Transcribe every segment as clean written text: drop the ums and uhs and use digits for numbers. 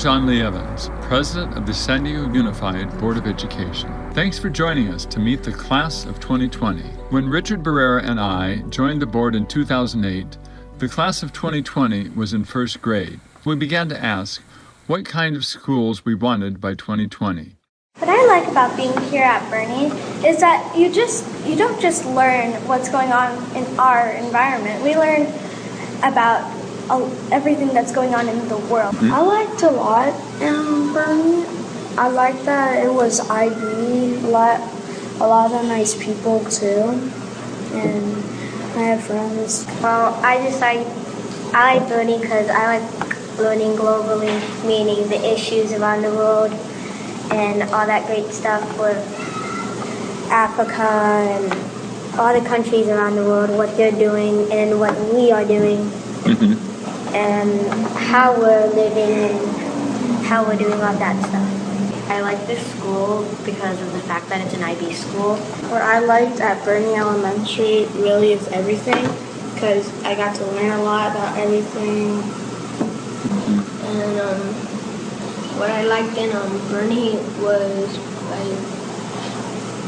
John Lee Evans, President of the San Diego Unified Board of Education. Thanks for joining us to meet the class of 2020. When Richard Barrera and I joined the board in 2008, the class of 2020 was in first grade. We began to ask what kind of schools we wanted by 2020. What I like about being here at Birney is that you don't just learn what's going on in our environment. We learn about everything that's going on in the world. I liked a lot in Birney. I liked that it was IB, a lot of nice people too, and I have friends. Well, I like Birney because I like learning globally, meaning the issues around the world and all that great stuff with Africa and all the countries around the world, what they're doing and what we are doing. And how we're living and how we're doing all that stuff. I like this school because of the fact that it's an IB school. What I liked at Birney Elementary really is everything, because I got to learn a lot about everything. And what I liked in Birney was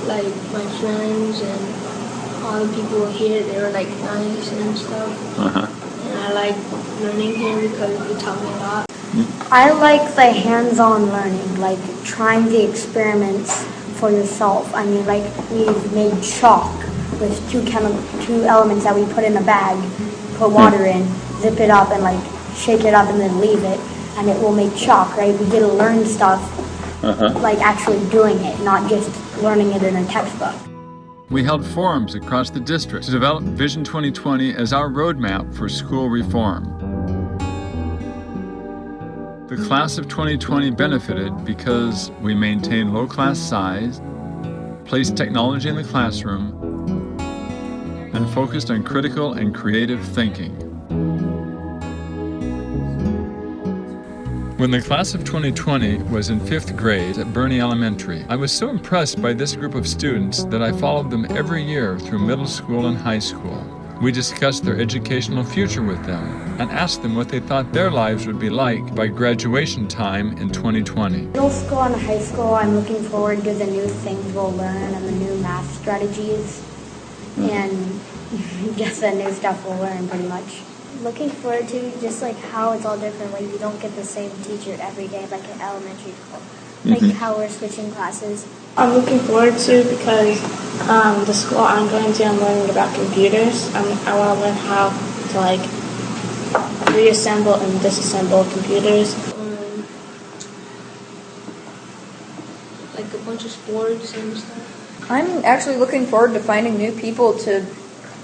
like my friends and all the people here. They were like nice and stuff. And I like learning here because they taught me a lot. I like the hands-on learning, like trying the experiments for yourself. I mean, like we've made chalk with two elements that we put in a bag, put water in, zip it up, and like shake it up and then leave it, and it will make chalk, right? We get to learn stuff like actually doing it, not just learning it in a textbook. We held forums across the district to develop Vision 2020 as our roadmap for school reform. The class of 2020 benefited because we maintained low class size, placed technology in the classroom, and focused on critical and creative thinking. When the class of 2020 was in 5th grade at Birney Elementary, I was so impressed by this group of students that I followed them every year through middle school and high school. We discussed their educational future with them and asked them what they thought their lives would be like by graduation time in 2020. Middle school and high school, I'm looking forward to the new things we'll learn and the new math strategies and just the new stuff we'll learn pretty much. Looking forward to just like how it's all different. Like you don't get the same teacher every day like in elementary school. Like how we're switching classes. I'm looking forward to because the school I'm going to, I'm learning about computers. I want to learn how to like reassemble and disassemble computers. Like a bunch of sports and stuff. I'm actually looking forward to finding new people to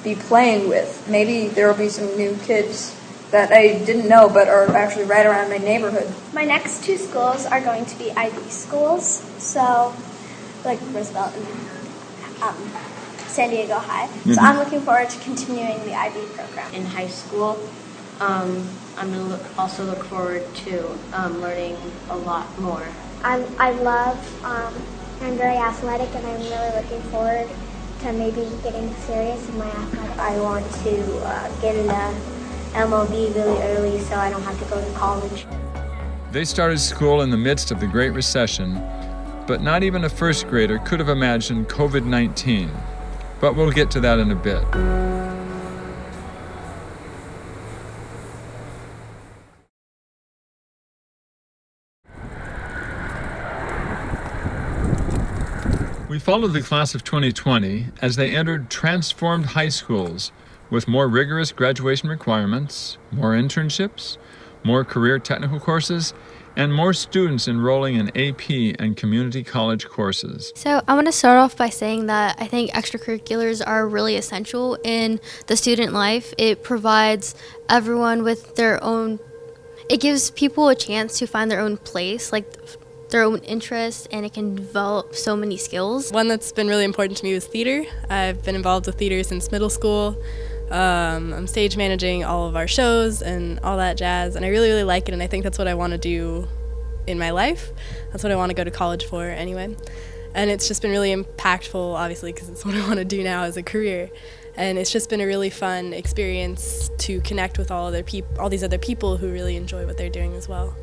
be playing with. Maybe there will be some new kids that I didn't know but are actually right around my neighborhood. My next two schools are going to be IB schools, so like Roosevelt and San Diego High. So I'm looking forward to continuing the IB program. In high school, I'm going to also look forward to learning a lot more. I'm very athletic and I'm really looking forward to maybe getting serious in my athletics. I want to get into MLB really early so I don't have to go to college. They started school in the midst of the Great Recession, but not even a first grader could have imagined COVID-19. But we'll get to that in a bit. We followed the class of 2020 as they entered transformed high schools with more rigorous graduation requirements, more internships, more career technical courses, and more students enrolling in AP and community college courses. So I want to start off by saying that I think extracurriculars are really essential in the student life. It provides everyone with their own, it gives people a chance to find their own place, like their own interests, and it can develop so many skills. One that's been really important to me was theater. I've been involved with theater since middle school. I'm stage managing all of our shows and all that jazz, and I really, really like it, and I think that's what I want to do in my life. That's what I want to go to college for anyway. And it's just been really impactful, obviously, because it's what I want to do now as a career. And it's just been a really fun experience to connect with all these other people who really enjoy what they're doing as well.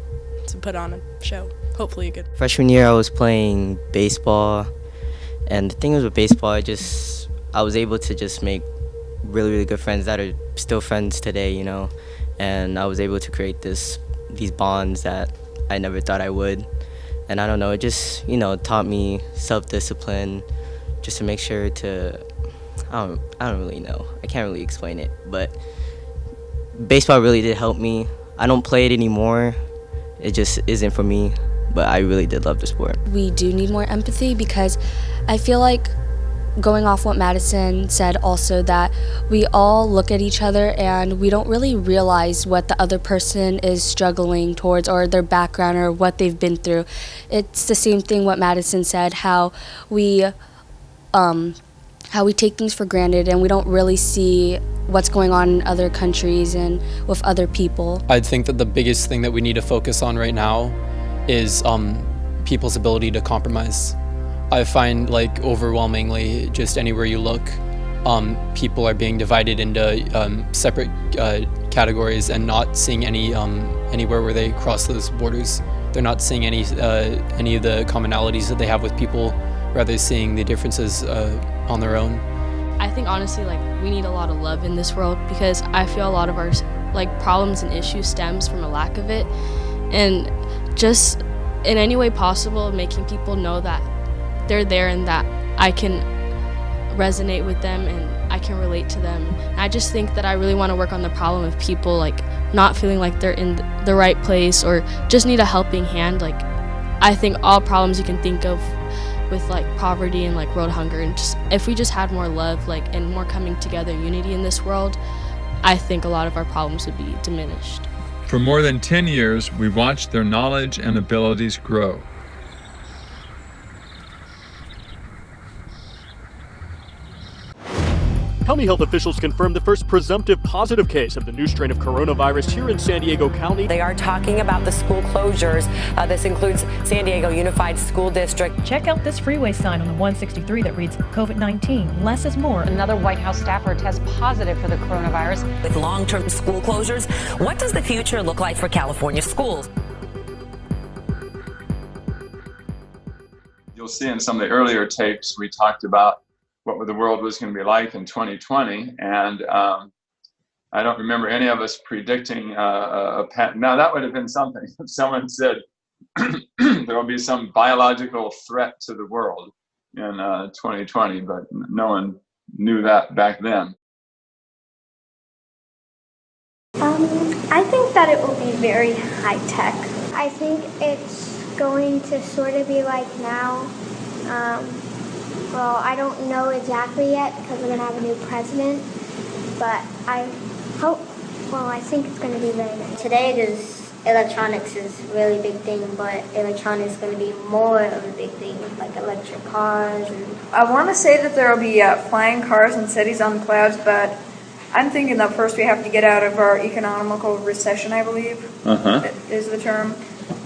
to put on a show, hopefully a good. Freshman year, I was playing baseball, and the thing was with baseball, I was able to just make really, really good friends that are still friends today, you know, and I was able to create these bonds that I never thought I would. And I don't know, it just, you know, taught me self-discipline, just to make sure to, I don't really know. I can't really explain it, but baseball really did help me. I don't play it anymore. It just isn't for me, but I really did love the sport. We do need more empathy because I feel like, going off what Madison said also, that we all look at each other and we don't really realize what the other person is struggling towards or their background or what they've been through. It's the same thing what Madison said, how we take things for granted and we don't really see what's going on in other countries and with other people. I think that the biggest thing that we need to focus on right now is people's ability to compromise. I find, like, overwhelmingly, just anywhere you look, people are being divided into separate categories and not seeing anywhere where they cross those borders. They're not seeing any of the commonalities that they have with people, rather seeing the differences on their own. I think honestly, like, we need a lot of love in this world, because I feel a lot of our problems and issues stems from a lack of it, and just in any way possible making people know that they're there and that I can resonate with them and I can relate to them. And I just think that I really want to work on the problem of people not feeling like they're in the right place or just need a helping hand. I think all problems you can think of with poverty and world hunger, and just if we just had more love and more coming together unity in this world, I think a lot of our problems would be diminished. For more than 10 years, we watched their knowledge and abilities grow. County health officials confirmed the first presumptive positive case of the new strain of coronavirus here in San Diego County. They are talking about the school closures. This includes San Diego Unified School District. Check out this freeway sign on the 163 that reads COVID-19. Less is more. Another White House staffer tests positive for the coronavirus. With long-term school closures, what does the future look like for California schools? You'll see in some of the earlier tapes we talked about what the world was going to be like in 2020, and I don't remember any of us predicting a now that would have been something if someone said there will be some biological threat to the world in 2020, but no one knew that back then. I think that it will be very high tech. I think it's going to sort of be like now. Well, I don't know exactly yet because we're going to have a new president, but I think it's going to be very nice. Today electronics is a really big thing, but electronics is going to be more of a big thing, like electric cars. I want to say that there will be flying cars and cities on the clouds, but I'm thinking that first we have to get out of our economical recession, I believe, is the term.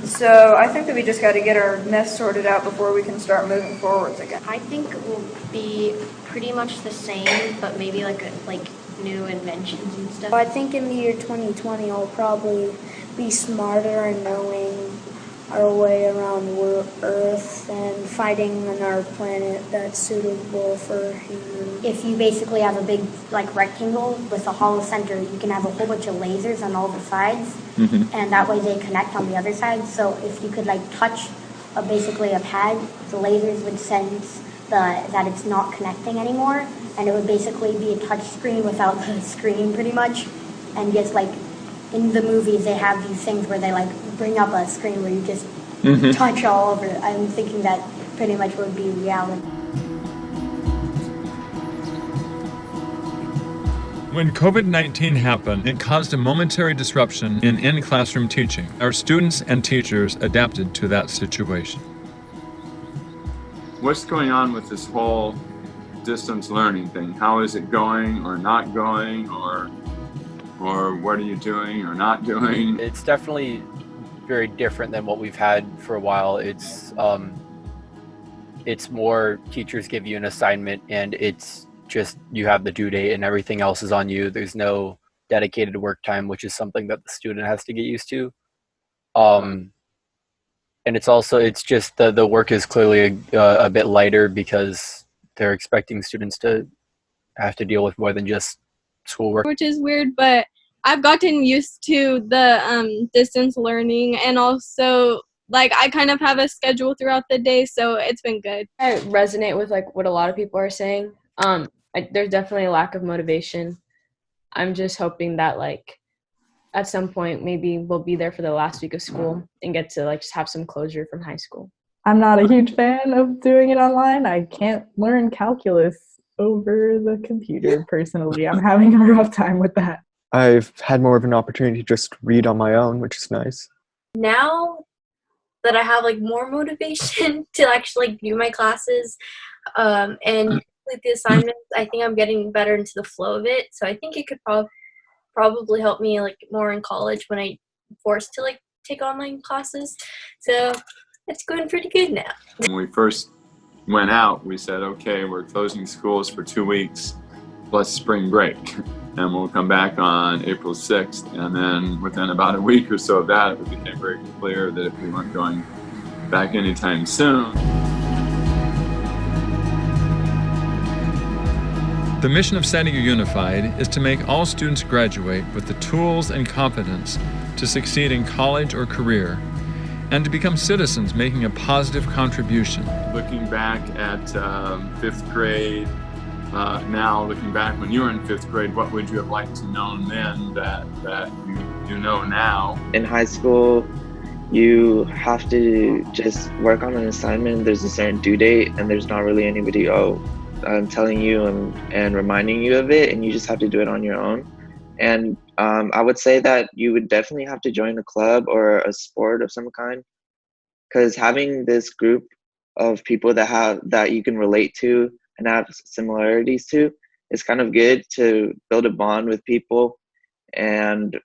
So I think that we just got to get our mess sorted out before we can start moving forwards again. I think it will be pretty much the same, but maybe new inventions and stuff. I think in the year 2020 I'll probably be smarter in knowing our way around Earth and fighting on our planet that's suitable for humans. If you basically have a big rectangle with a hollow center, you can have a whole bunch of lasers on all the sides, and that way they connect on the other side. So if you could touch basically a pad, the lasers would sense that it's not connecting anymore, and it would basically be a touch screen without the screen pretty much. And just in the movies they have these things where they bring up a screen where you just touch all over it. I'm thinking that pretty much would be reality. When COVID-19 happened, it caused a momentary disruption in in-classroom teaching. Our students and teachers adapted to that situation. What's going on with this whole distance learning thing? How is it going or not going, or what are you doing or not doing? It's definitely very different than what we've had for a while. It's more teachers give you an assignment and it's just you have the due date and everything else is on you. There's no dedicated work time, which is something that the student has to get used to. And it's just the work is clearly a bit lighter because they're expecting students to have to deal with more than just schoolwork. Which is weird, but I've gotten used to the distance learning, and also like I kind of have a schedule throughout the day, so it's been good. I resonate with like what a lot of people are saying. There's definitely a lack of motivation. I'm just hoping that like at some point maybe we'll be there for the last week of school and get to like just have some closure from high school. I'm not a huge fan of doing it online. I can't learn calculus over the computer personally. I'm having a rough time with that. I've had more of an opportunity to just read on my own, which is nice. Now that I have like more motivation to actually do my classes and complete the assignments, I think I'm getting better into the flow of it. So I think it could probably help me like more in college when I'm forced to like take online classes. So it's going pretty good now. When we first went out, we said, okay, we're closing schools for 2 weeks plus spring break. And we'll come back on April 6th. And then within about a week or so of that, it became very clear that if we weren't going back anytime soon. The mission of San Diego Unified is to make all students graduate with the tools and confidence to succeed in college or career, and to become citizens making a positive contribution. Looking back at 5th grade, now looking back when you were in 5th grade, what would you have liked to know then that you know now? In high school, you have to just work on an assignment. There's a certain due date, and there's not really anybody telling you and reminding you of it, and you just have to do it on your own. And I would say that you would definitely have to join a club or a sport of some kind, because having this group of people that you can relate to and have similarities to is kind of good to build a bond with people, and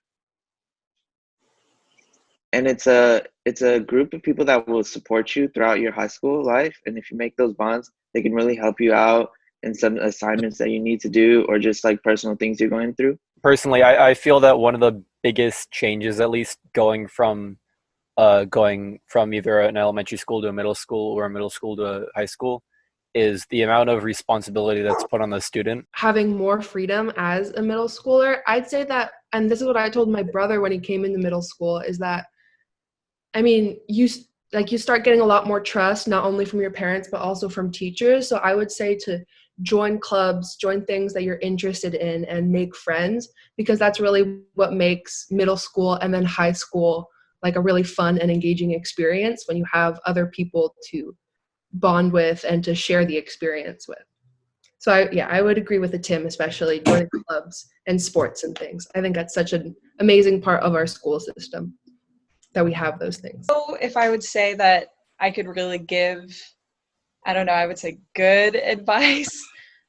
it's a group of people that will support you throughout your high school life. And if you make those bonds, they can really help you out in some assignments that you need to do, or just like personal things you're going through. Personally, I feel that one of the biggest changes, at least going from either an elementary school to a middle school or a middle school to a high school, is the amount of responsibility that's put on the student. Having more freedom as a middle schooler, I'd say that, and this is what I told my brother when he came into middle school, is that, I mean, you start getting a lot more trust, not only from your parents, but also from teachers. So I would say to join clubs, join things that you're interested in, and make friends, because that's really what makes middle school and then high school like a really fun and engaging experience, when you have other people to bond with and to share the experience with. So I would agree with Tim, especially joining clubs and sports and things. I think that's such an amazing part of our school system, that we have those things. So if I would say that I could really give, I don't know, I would say good advice,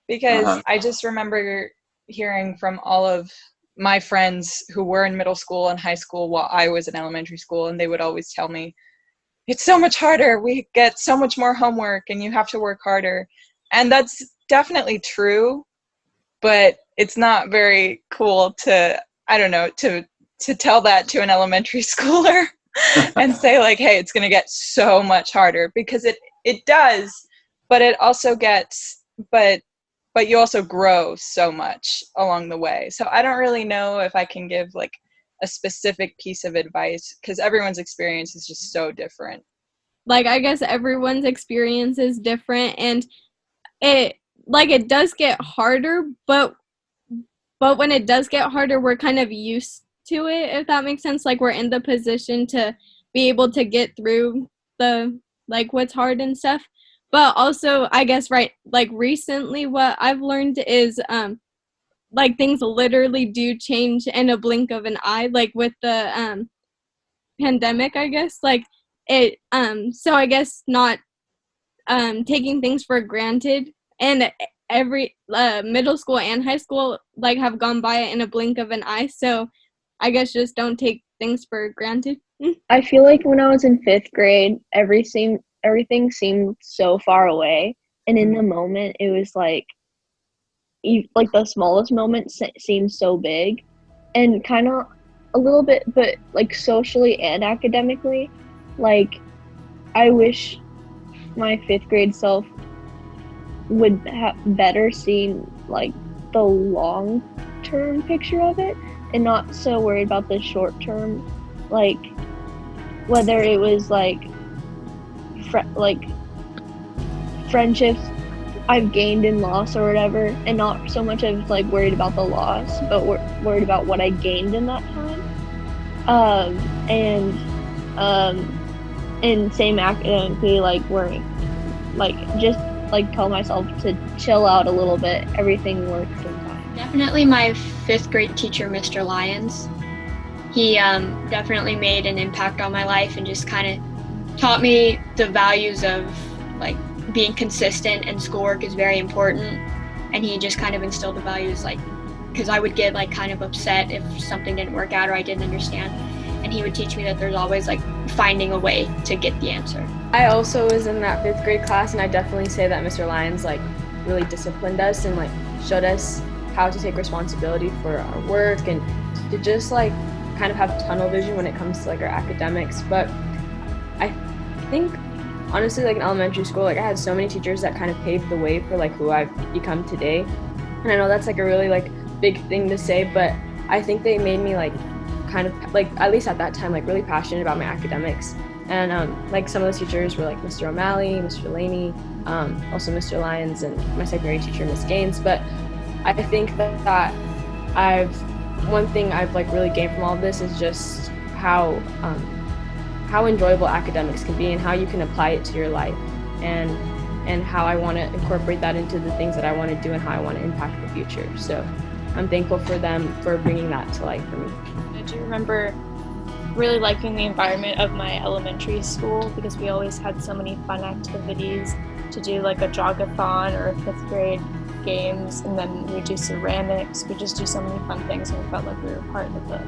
because I just remember hearing from all of my friends who were in middle school and high school while I was in elementary school, and they would always tell me, it's so much harder, we get so much more homework and you have to work harder. And that's definitely true, but it's not very cool to, I don't know, to tell that to an elementary schooler and say like, hey, it's going to get so much harder, because it does, but it also gets, but you also grow so much along the way. So I don't really know if I can give like a specific piece of advice, because everyone's experience is just so different. Like, I guess everyone's experience is different, and it does get harder, but when it does get harder, we're kind of used to it, if that makes sense. Like, we're in the position to be able to get through the like what's hard and stuff. But also, I guess, right, like recently what I've learned is like things literally do change in a blink of an eye, like with the pandemic, I guess. Like it so I guess not taking things for granted, and every middle school and high school like have gone by in a blink of an eye. So I guess just don't take things for granted. I feel like when I was in 5th grade, everything seemed so far away, and in the moment it was like the smallest moment seemed so big, and kind of a little bit, but like socially and academically, like I wish my 5th grade self would have better seen like the long-term picture of it and not so worried about the short-term, like whether it was like friendships I've gained and lost or whatever, and not so much of like worried about the loss, but worried about what I gained in that time. And same academically, like worrying, like just like tell myself to chill out a little bit. Everything works in time. Definitely my 5th grade teacher, Mr. Lyons. He definitely made an impact on my life and just kind of taught me the values of like being consistent, and schoolwork is very important. And he just kind of instilled the values, like, because I would get like kind of upset if something didn't work out or I didn't understand. And he would teach me that there's always like finding a way to get the answer. I also was in that 5th grade class, and I definitely say that Mr. Lyons like really disciplined us and like showed us how to take responsibility for our work and to just like kind of have tunnel vision when it comes to like our academics. But I think honestly, like in elementary school, like I had so many teachers that kind of paved the way for like who I've become today. And I know that's like a really like big thing to say, but I think they made me like kind of like, at least at that time, like really passionate about my academics. And like some of those teachers were like Mr. O'Malley, Mr. Laney, also Mr. Lyons, and my secondary teacher, Miss Gaines. But I think that one thing I've like really gained from all of this is just how enjoyable academics can be and how you can apply it to your life, and how I want to incorporate that into the things that I want to do and how I want to impact the future. So I'm thankful for them for bringing that to life for me. I do remember really liking the environment of my elementary school because we always had so many fun activities to do, like a jogathon or 5th grade games, and then we do ceramics. We just do so many fun things, and we felt like we were part of a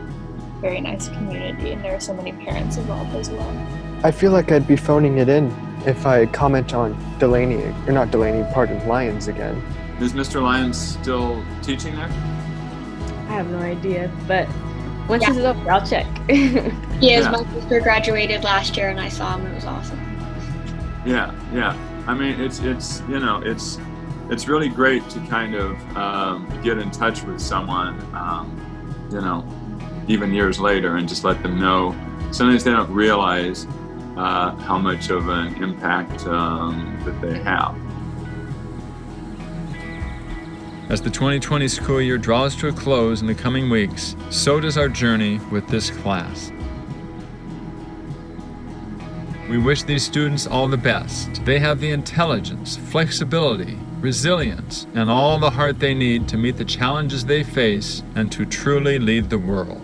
very nice community, and there are so many parents involved as well. I feel like I'd be phoning it in if I comment on Lyons again. Is Mr. Lyons still teaching there? I have no idea, but once this is over, I'll check. He is. My sister graduated last year, and I saw him. It was awesome. Yeah. I mean, it's really great to kind of get in touch with someone, even years later, and just let them know. Sometimes they don't realize how much of an impact that they have. As the 2020 school year draws to a close in the coming weeks, so does our journey with this class. We wish these students all the best. They have the intelligence, flexibility, resilience, and all the heart they need to meet the challenges they face and to truly lead the world.